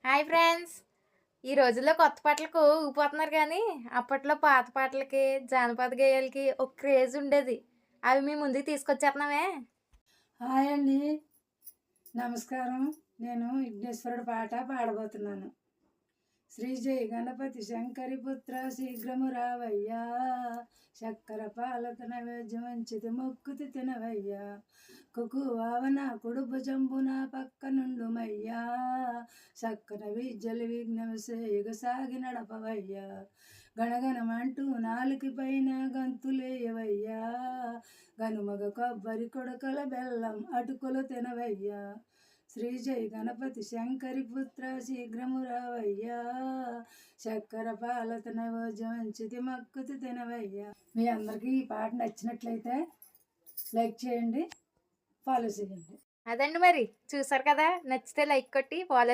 Hi friends! ఈ రోజుల్లో కొత్త పాటలకు ఊగిపోతున్నారు కానీ, అప్పట్లో పాత పాటలకి, జానపద గేయాలకి ఒక క్రేజ్ ఉండేది. అవి మీ ముందుకు తీసుకొచ్చేస్తున్నామే. హాయ్ అండి. నమస్కారం. నేను విఘ్నేశ్వరుడు పాట పాడబోతున్నాను. శ్రీ జయ గణపతి శంకరి పుత్ర శీఘ్రము రావయ్యా, చక్కర పాలక నైవేద్యమంచితి మొక్కుతి తినవయ్యా, కుకు వావన కుడుపు జంబున పక్క నుండుమయ్యా, చక్కన విద్యలు విఘ్నము సాగి నడపవయ్యా, గణగణమంటూ నాలుగు పైన గంతులేయవయ్యా, గనుమగ కొబ్బరి కొడకల బెల్లం అటుకులు తినవయ్యా, శ్రీ జయ గణపతి శంకరి పుత్ర శీఘ్రము రావయ్యా, చక్కర పాలత నైవేద్యమంచితి మక్కుతి తినవయ్యా. మీ అందరికీ ఈ పాట నచ్చినట్లయితే లైక్ చేయండి, ఫాలో చేయండి. అదండి మరి. చూసారు కదా! నచ్చితే లైక్ కొట్టి ఫాలో